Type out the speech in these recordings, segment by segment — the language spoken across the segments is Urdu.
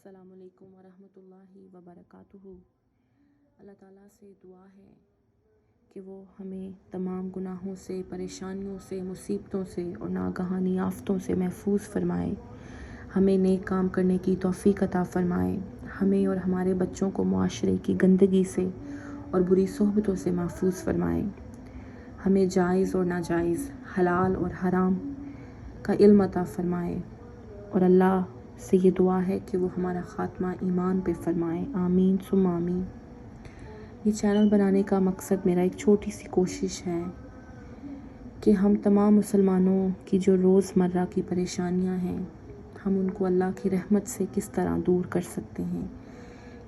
السلام علیکم ورحمۃ اللہ وبرکاتہ۔ اللہ تعالیٰ سے دعا ہے کہ وہ ہمیں تمام گناہوں سے، پریشانیوں سے، مصیبتوں سے اور ناگہانی آفتوں سے محفوظ فرمائے، ہمیں نیک کام کرنے کی توفیق عطا فرمائے، ہمیں اور ہمارے بچوں کو معاشرے کی گندگی سے اور بری صحبتوں سے محفوظ فرمائے، ہمیں جائز اور ناجائز، حلال اور حرام کا علم عطا فرمائے، اور اللہ سے یہ دعا ہے کہ وہ ہمارا خاتمہ ایمان پہ فرمائے، آمین ثم آمین۔ یہ چینل بنانے کا مقصد میرا ایک چھوٹی سی کوشش ہے کہ ہم تمام مسلمانوں کی جو روزمرہ کی پریشانیاں ہیں، ہم ان کو اللہ کی رحمت سے کس طرح دور کر سکتے ہیں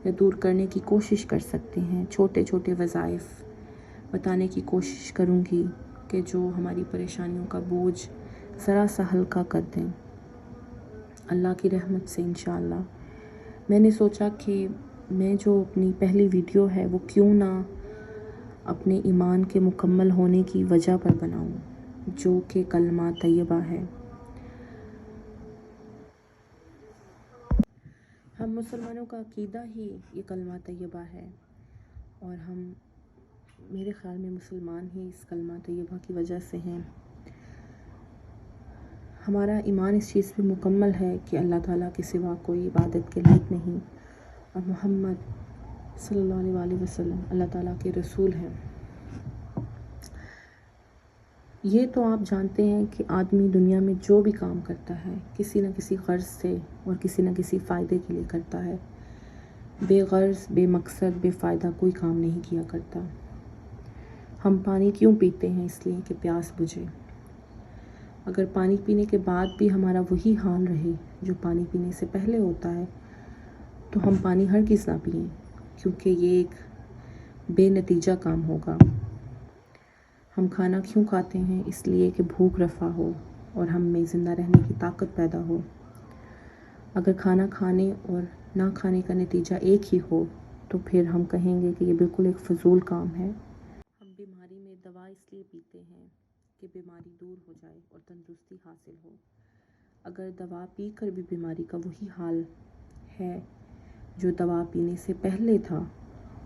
یا دور کرنے کی کوشش کر سکتے ہیں۔ چھوٹے چھوٹے وظائف بتانے کی کوشش کروں گی کہ جو ہماری پریشانیوں کا بوجھ ذرا سا ہلکا کر دیں اللہ کی رحمت سے انشاءاللہ۔ میں نے سوچا کہ میں جو اپنی پہلی ویڈیو ہے وہ کیوں نہ اپنے ایمان کے مکمل ہونے کی وجہ پر بناؤں، جو کہ کلمہ طیبہ ہے۔ ہم مسلمانوں کا عقیدہ ہی یہ کلمہ طیبہ ہے، اور ہم میرے خیال میں مسلمان ہی اس کلمہ طیبہ کی وجہ سے ہیں۔ ہمارا ایمان اس چیز پہ مکمل ہے کہ اللہ تعالیٰ کے سوا کوئی عبادت کے لائق نہیں، اور محمد صلی اللہ علیہ وسلم اللہ تعالیٰ کے رسول ہیں۔ یہ تو آپ جانتے ہیں کہ آدمی دنیا میں جو بھی کام کرتا ہے کسی نہ کسی غرض سے اور کسی نہ کسی فائدے کے لیے کرتا ہے، بے غرض، بے مقصد، بے فائدہ کوئی کام نہیں کیا کرتا۔ ہم پانی کیوں پیتے ہیں؟ اس لیے کہ پیاس بجھے۔ اگر پانی پینے کے بعد بھی ہمارا وہی حال رہے جو پانی پینے سے پہلے ہوتا ہے تو ہم پانی ہرگز نہ پئیں، کیونکہ یہ ایک بے نتیجہ کام ہوگا۔ ہم کھانا کیوں کھاتے ہیں؟ اس لیے کہ بھوک رفع ہو اور ہم میں زندہ رہنے کی طاقت پیدا ہو۔ اگر کھانا کھانے اور نہ کھانے کا نتیجہ ایک ہی ہو تو پھر ہم کہیں گے کہ یہ بالکل ایک فضول کام ہے۔ ہم بیماری میں دوا اس لیے پیتے ہیں کہ بیماری دور ہو جائے اور تندرستی حاصل ہو۔ اگر دوا پی کر بھی بیماری کا وہی حال ہے جو دوا پینے سے پہلے تھا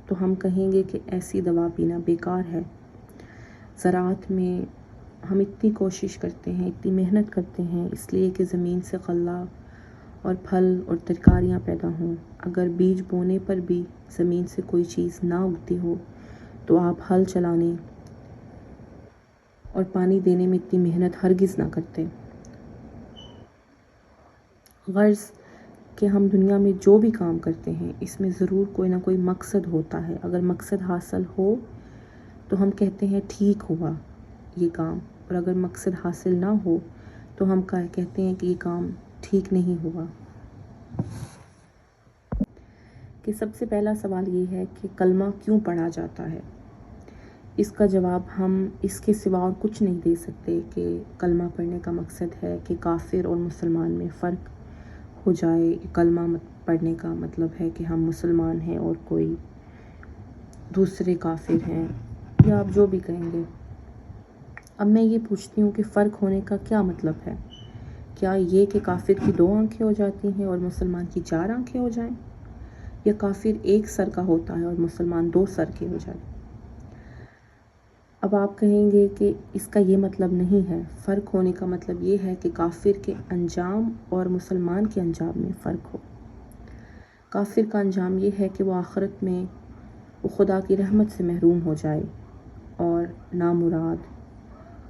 تو ہم کہیں گے کہ ایسی دوا پینا بیکار ہے۔ زراعت میں ہم اتنی کوشش کرتے ہیں، اتنی محنت کرتے ہیں اس لیے کہ زمین سے غلہ اور پھل اور ترکاریاں پیدا ہوں۔ اگر بیج بونے پر بھی زمین سے کوئی چیز نہ اگتی ہو تو آپ ہل چلانے اور پانی دینے میں اتنی محنت ہرگز نہ کرتے۔ غرض کہ ہم دنیا میں جو بھی کام کرتے ہیں اس میں ضرور کوئی نہ کوئی مقصد ہوتا ہے۔ اگر مقصد حاصل ہو تو ہم کہتے ہیں ٹھیک ہوا یہ کام، اور اگر مقصد حاصل نہ ہو تو ہم کہتے ہیں کہ یہ کام ٹھیک نہیں ہوا۔ کہ سب سے پہلا سوال یہ ہے کہ کلمہ کیوں پڑھا جاتا ہے؟ اس کا جواب ہم اس کے سوا اور کچھ نہیں دے سکتے کہ کلمہ پڑھنے کا مقصد ہے کہ کافر اور مسلمان میں فرق ہو جائے۔ کلمہ پڑھنے کا مطلب ہے کہ ہم مسلمان ہیں اور کوئی دوسرے کافر ہیں، یا آپ جو بھی کہیں گے۔ اب میں یہ پوچھتی ہوں کہ فرق ہونے کا کیا مطلب ہے؟ کیا یہ کہ کافر کی 2 آنکھیں ہو جاتی ہیں اور مسلمان کی 4 آنکھیں ہو جائیں، یا کافر ایک سر کا ہوتا ہے اور مسلمان 2 سر کے ہو جائیں؟ اب آپ کہیں گے کہ اس کا یہ مطلب نہیں ہے۔ فرق ہونے کا مطلب یہ ہے کہ کافر کے انجام اور مسلمان کے انجام میں فرق ہو۔ کافر کا انجام یہ ہے کہ وہ آخرت میں وہ خدا کی رحمت سے محروم ہو جائے اور نامراد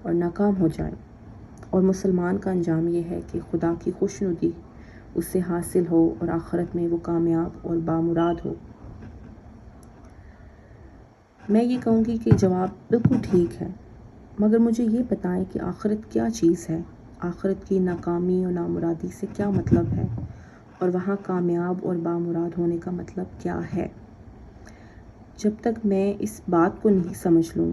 اور ناکام ہو جائے، اور مسلمان کا انجام یہ ہے کہ خدا کی خوشنودی اس سے حاصل ہو اور آخرت میں وہ کامیاب اور بامراد ہو۔ میں یہ کہوں گی کہ جواب بالکل ٹھیک ہے، مگر مجھے یہ بتائیں کہ آخرت کیا چیز ہے؟ آخرت کی ناکامی اور نامرادی سے کیا مطلب ہے، اور وہاں کامیاب اور بامراد ہونے کا مطلب کیا ہے؟ جب تک میں اس بات کو نہیں سمجھ لوں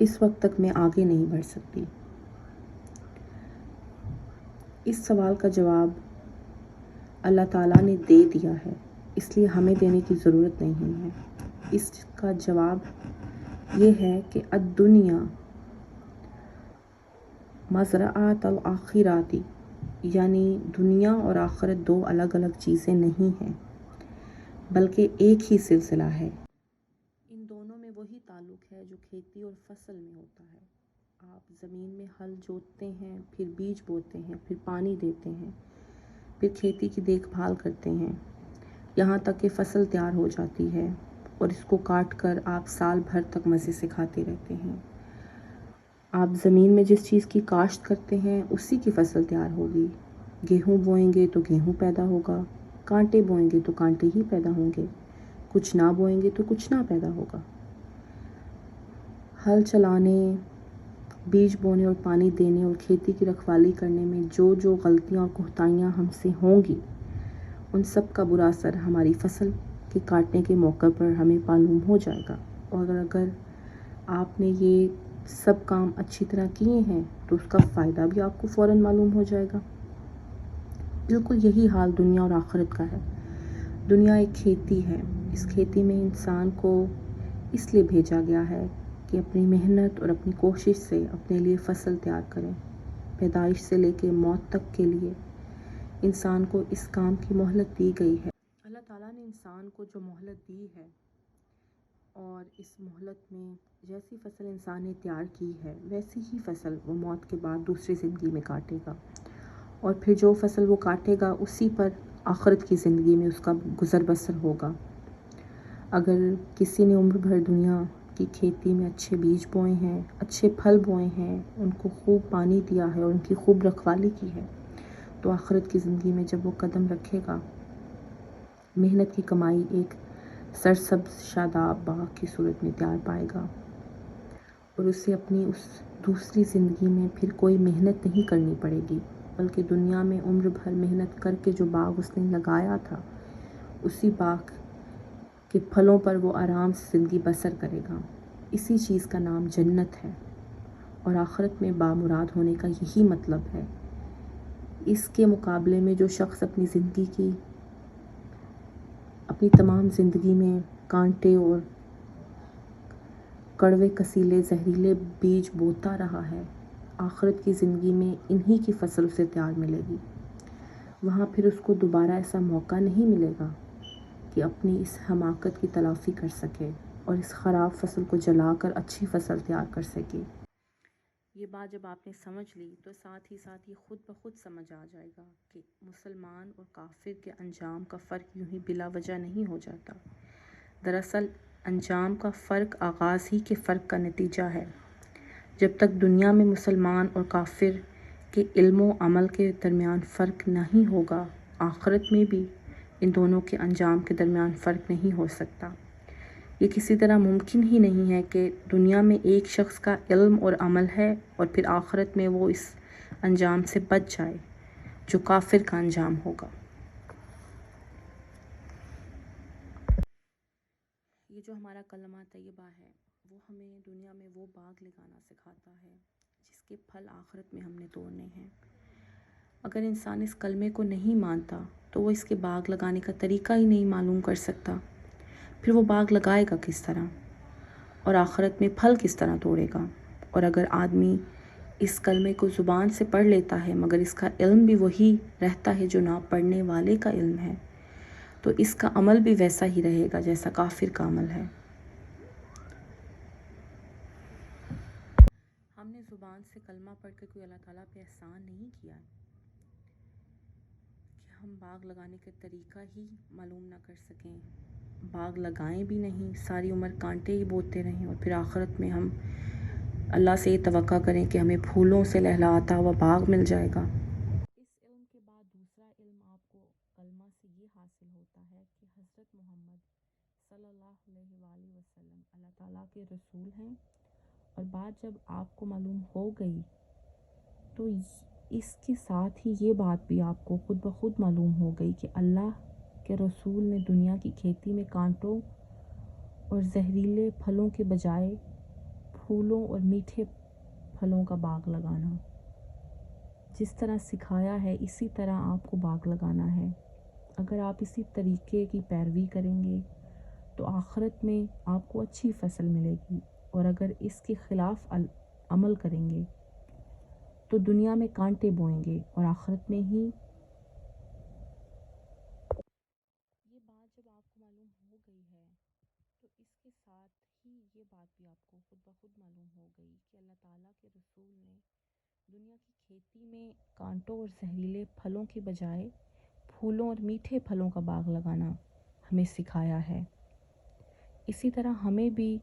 اس وقت تک میں آگے نہیں بڑھ سکتی۔ اس سوال کا جواب اللہ تعالیٰ نے دے دیا ہے، اس لیے ہمیں دینے کی ضرورت نہیں ہے۔ اس کا جواب یہ ہے کہ الدنیا مزرعۃ الآخرۃ، یعنی دنیا اور آخرت دو الگ الگ چیزیں نہیں ہیں بلکہ ایک ہی سلسلہ ہے۔ ان دونوں میں وہی تعلق ہے جو کھیتی اور فصل میں ہوتا ہے۔ آپ زمین میں ہل جوتتے ہیں، پھر بیج بوتے ہیں، پھر پانی دیتے ہیں، پھر کھیتی کی دیکھ بھال کرتے ہیں، یہاں تک کہ فصل تیار ہو جاتی ہے اور اس کو کاٹ کر آپ سال بھر تک مزے سے کھاتے رہتے ہیں۔ آپ زمین میں جس چیز کی کاشت کرتے ہیں اسی کی فصل تیار ہوگی۔ گیہوں بوئیں گے تو گیہوں پیدا ہوگا، کانٹے بوئیں گے تو کانٹے ہی پیدا ہوں گے، کچھ نہ بوئیں گے تو کچھ نہ پیدا ہوگا۔ ہل چلانے، بیج بونے اور پانی دینے اور کھیتی کی رکھوالی کرنے میں جو جو غلطیاں اور کوتاہیاں ہم سے ہوں گی ان سب کا برا اثر ہماری فصل کے کاٹنے کے موقع پر ہمیں معلوم ہو جائے گا، اور اگر آپ نے یہ سب کام اچھی طرح کیے ہیں تو اس کا فائدہ بھی آپ کو فوراً معلوم ہو جائے گا۔ بالکل یہی حال دنیا اور آخرت کا ہے۔ دنیا ایک کھیتی ہے۔ اس کھیتی میں انسان کو اس لیے بھیجا گیا ہے کہ اپنی محنت اور اپنی کوشش سے اپنے لیے فصل تیار کریں۔ پیدائش سے لے کے موت تک کے لیے انسان کو اس کام کی مہلت دی گئی ہے۔ اللہ تعالیٰ نے انسان کو جو مہلت دی ہے اور اس مہلت میں جیسی فصل انسان نے تیار کی ہے ویسی ہی فصل وہ موت کے بعد دوسری زندگی میں کاٹے گا، اور پھر جو فصل وہ کاٹے گا اسی پر آخرت کی زندگی میں اس کا گزر بسر ہوگا۔ اگر کسی نے عمر بھر دنیا کی کھیتی میں اچھے بیج بوئے ہیں، اچھے پھل بوئے ہیں، ان کو خوب پانی دیا ہے اور ان کی خوب رکھوالی کی ہے، تو آخرت کی زندگی میں جب وہ قدم رکھے گا محنت کی کمائی ایک سرسبز شاداب باغ کی صورت میں تیار پائے گا، اور اسے اپنی اس دوسری زندگی میں پھر کوئی محنت نہیں کرنی پڑے گی، بلکہ دنیا میں عمر بھر محنت کر کے جو باغ اس نے لگایا تھا اسی باغ کے پھلوں پر وہ آرام سے زندگی بسر کرے گا۔ اسی چیز کا نام جنت ہے، اور آخرت میں بامراد ہونے کا یہی مطلب ہے۔ اس کے مقابلے میں جو شخص اپنی تمام زندگی میں کانٹے اور کڑوے کسیلے زہریلے بیج بوتا رہا ہے، آخرت کی زندگی میں انہی کی فصل اسے تیار ملے گی۔ وہاں پھر اس کو دوبارہ ایسا موقع نہیں ملے گا کہ اپنی اس حماقت کی تلافی کر سکے اور اس خراب فصل کو جلا کر اچھی فصل تیار کر سکے۔ یہ بات جب آپ نے سمجھ لی تو ساتھ ہی یہ خود بخود سمجھ آ جائے گا کہ مسلمان اور کافر کے انجام کا فرق یوں ہی بلا وجہ نہیں ہو جاتا۔ دراصل انجام کا فرق آغاز ہی کے فرق کا نتیجہ ہے۔ جب تک دنیا میں مسلمان اور کافر کے علم و عمل کے درمیان فرق نہیں ہوگا، آخرت میں بھی ان دونوں کے انجام کے درمیان فرق نہیں ہو سکتا۔ یہ کسی طرح ممکن ہی نہیں ہے کہ دنیا میں ایک شخص کا علم اور عمل ہے اور پھر آخرت میں وہ اس انجام سے بچ جائے جو کافر کا انجام ہوگا۔ یہ جو ہمارا کلمہ طیبہ ہے وہ ہمیں دنیا میں وہ باغ لگانا سکھاتا ہے جس کے پھل آخرت میں ہم نے توڑنے ہیں۔ اگر انسان اس کلمے کو نہیں مانتا تو وہ اس کے باغ لگانے کا طریقہ ہی نہیں معلوم کر سکتا، پھر وہ باغ لگائے گا کس طرح اور آخرت میں پھل کس طرح توڑے گا؟ اور اگر آدمی اس کلمے کو زبان سے پڑھ لیتا ہے مگر اس کا علم بھی وہی رہتا ہے جو نہ پڑھنے والے کا علم ہے، تو اس کا عمل بھی ویسا ہی رہے گا جیسا کافر کا عمل ہے۔ ہم نے زبان سے کلمہ پڑھ کے کوئی اللہ تعالیٰ پہ احسان نہیں کیا کہ ہم باغ لگانے کا طریقہ ہی معلوم نہ کر سکیں، باغ لگائیں بھی نہیں، ساری عمر کانٹے ہی بوتے رہیں، اور پھر آخرت میں ہم اللہ سے یہ توقع کریں کہ ہمیں پھولوں سے لہلاتا ہوا باغ مل جائے گا۔ اس علم کے بعد دوسرا علم آپ کو کلمہ سے یہ حاصل ہوتا ہے کہ حضرت محمد صلی اللہ علیہ وآلہ وسلم اللہ تعالیٰ کے رسول ہیں، اور بات جب آپ کو معلوم ہو گئی تو اس کے ساتھ ہی یہ بات بھی آپ کو خود بخود معلوم ہو گئی کہ اللہ کے رسول نے دنیا کی کھیتی میں کانٹوں اور زہریلے پھلوں کے بجائے پھولوں اور میٹھے پھلوں کا باغ لگانا جس طرح سکھایا ہے اسی طرح آپ کو باغ لگانا ہے۔ اگر آپ اسی طریقے کی پیروی کریں گے تو آخرت میں آپ کو اچھی فصل ملے گی، اور اگر اس کے خلاف عمل کریں گے تو دنیا میں کانٹے بوئیں گے اور آخرت میں ہی. یہ بات جب آپ کو معلوم ہو گئی ہے تو اس کے ساتھ ہی یہ بات بھی آپ کو خود بخود معلوم ہو گئی کہ اللہ تعالیٰ کے رسول نے دنیا کی کھیتی میں کانٹوں اور زہریلے پھلوں کی بجائے پھولوں اور میٹھے پھلوں کا باغ لگانا ہمیں سکھایا ہے. اسی طرح ہمیں بھی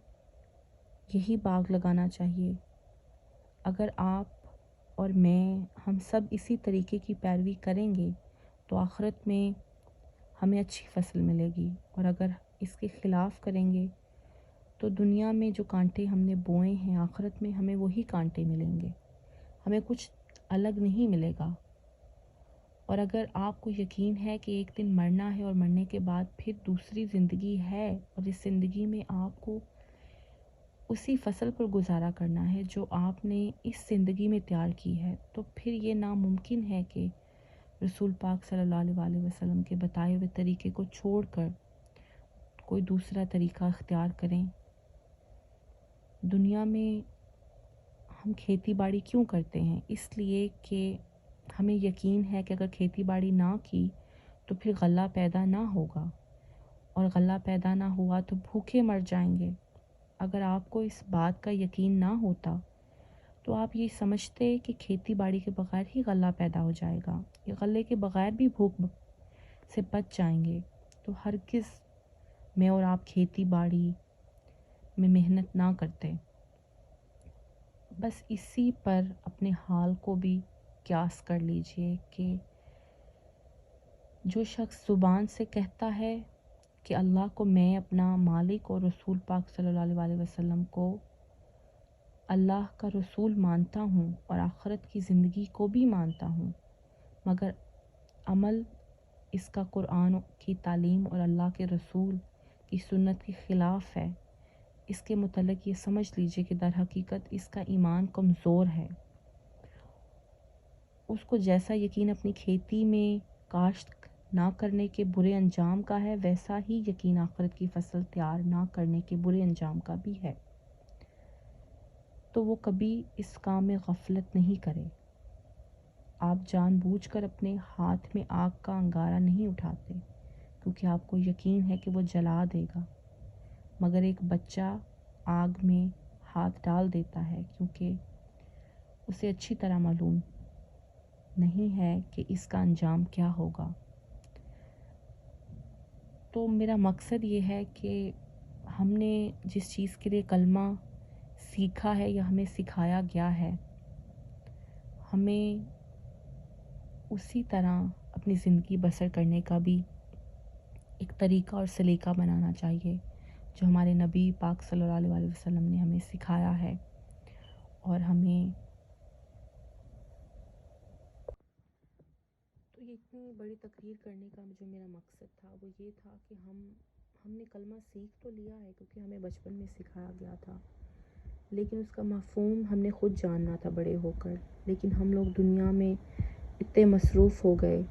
یہی باغ لگانا چاہیے. اگر آپ اور میں ہم سب اسی طریقے کی پیروی کریں گے تو آخرت میں ہمیں اچھی فصل ملے گی، اور اگر اس کے خلاف کریں گے تو دنیا میں جو کانٹے ہم نے بوئے ہیں آخرت میں ہمیں وہی کانٹے ملیں گے، ہمیں کچھ الگ نہیں ملے گا. اور اگر آپ کو یقین ہے کہ ایک دن مرنا ہے اور مرنے کے بعد پھر دوسری زندگی ہے اور اس زندگی میں آپ کو اسی فصل پر گزارا کرنا ہے جو آپ نے اس زندگی میں تیار کی ہے، تو پھر یہ ناممکن ہے کہ رسول پاک صلی اللہ علیہ وسلم کے بتائے ہوئے طریقے کو چھوڑ کر کوئی دوسرا طریقہ اختیار کریں. دنیا میں ہم کھیتی باڑی کیوں کرتے ہیں؟ اس لیے کہ ہمیں یقین ہے کہ اگر کھیتی باڑی نہ کی تو پھر غلہ پیدا نہ ہوگا، اور غلہ پیدا نہ ہوا تو بھوکے مر جائیں گے. اگر آپ کو اس بات کا یقین نہ ہوتا تو آپ یہ سمجھتے کہ کھیتی باڑی کے بغیر ہی غلہ پیدا ہو جائے گا، یہ غلے کے بغیر بھی بھوک سے بچ جائیں گے، تو ہرگز میں اور آپ کھیتی باڑی میں محنت نہ کرتے. بس اسی پر اپنے حال کو بھی قیاس کر لیجئے کہ جو شخص زبان سے کہتا ہے کہ اللہ کو میں اپنا مالک اور رسول پاک صلی اللہ علیہ وسلم کو اللہ کا رسول مانتا ہوں اور آخرت کی زندگی کو بھی مانتا ہوں، مگر عمل اس کا قرآن کی تعلیم اور اللہ کے رسول کی سنت کے خلاف ہے، اس کے متعلق یہ سمجھ لیجئے کہ در حقیقت اس کا ایمان کمزور ہے. اس کو جیسا یقین اپنی کھیتی میں کاشت نہ کرنے کے برے انجام کا ہے، ویسا ہی یقین آخرت کی فصل تیار نہ کرنے کے برے انجام کا بھی ہے. تو وہ کبھی اس کام میں غفلت نہیں کرے. آپ جان بوجھ کر اپنے ہاتھ میں آگ کا انگارہ نہیں اٹھاتے کیونکہ آپ کو یقین ہے کہ وہ جلا دے گا، مگر ایک بچہ آگ میں ہاتھ ڈال دیتا ہے کیونکہ اسے اچھی طرح معلوم نہیں ہے کہ اس کا انجام کیا ہوگا. تو میرا مقصد یہ ہے کہ ہم نے جس چیز کے لیے کلمہ سیکھا ہے یا ہمیں سکھایا گیا ہے، ہمیں اسی طرح اپنی زندگی بسر کرنے کا بھی ایک طریقہ اور سلیقہ بنانا چاہیے جو ہمارے نبی پاک صلی اللہ علیہ وسلم نے ہمیں سکھایا ہے. اور ہمیں تو یہ اتنی بڑی تقریر کرنے کا جو میرا مقصد تھا وہ یہ تھا کہ ہم نے کلمہ سیکھ تو لیا ہے کیونکہ ہمیں بچپن میں سکھایا گیا تھا، لیکن اس کا مفہوم ہم نے خود جاننا تھا بڑے ہو کر. لیکن ہم لوگ دنیا میں اتنے مصروف ہو گئے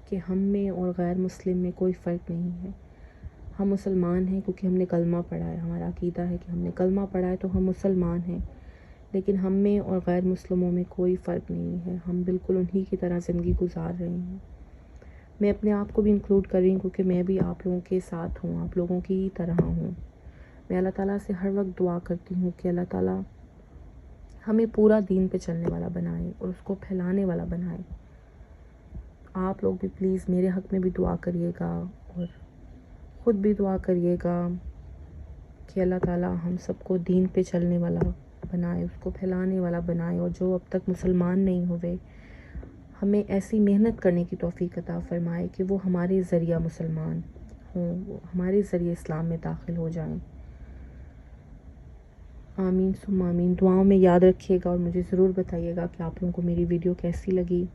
کہ ہم میں اور غیر مسلم میں کوئی فرق نہیں ہے. ہم مسلمان ہیں کیونکہ ہم نے کلمہ پڑھا ہے، ہمارا عقیدہ ہے کہ ہم نے کلمہ پڑھا ہے تو ہم مسلمان ہیں، لیکن ہم میں اور غیر مسلموں میں کوئی فرق نہیں ہے. ہم بالکل انہی کی طرح زندگی گزار رہے ہیں. میں اپنے آپ کو بھی انکلوڈ کر رہی ہوں کیونکہ میں بھی آپ لوگوں کے ساتھ ہوں، آپ لوگوں کی ہی طرح ہوں. میں اللہ تعالیٰ سے ہر وقت دعا کرتی ہوں کہ اللہ تعالیٰ ہمیں پورا دین پہ چلنے والا بنائے اور اس کو پھیلانے والا بنائے. آپ لوگ بھی پلیز میرے حق میں بھی دعا کریے گا اور خود بھی دعا کریے گا کہ اللہ تعالیٰ ہم سب کو دین پہ چلنے والا بنائے، اس کو پھیلانے والا بنائے، اور جو اب تک مسلمان نہیں ہوئے ہمیں ایسی محنت کرنے کی توفیق عطا فرمائے کہ وہ ہمارے ذریعہ مسلمان ہوں، وہ ہمارے ذریعے اسلام میں داخل ہو جائیں. آمین ثم آمین. دعاؤں میں یاد رکھیے گا اور مجھے ضرور بتائیے گا کہ آپ لوگوں کو میری ویڈیو کیسی لگی.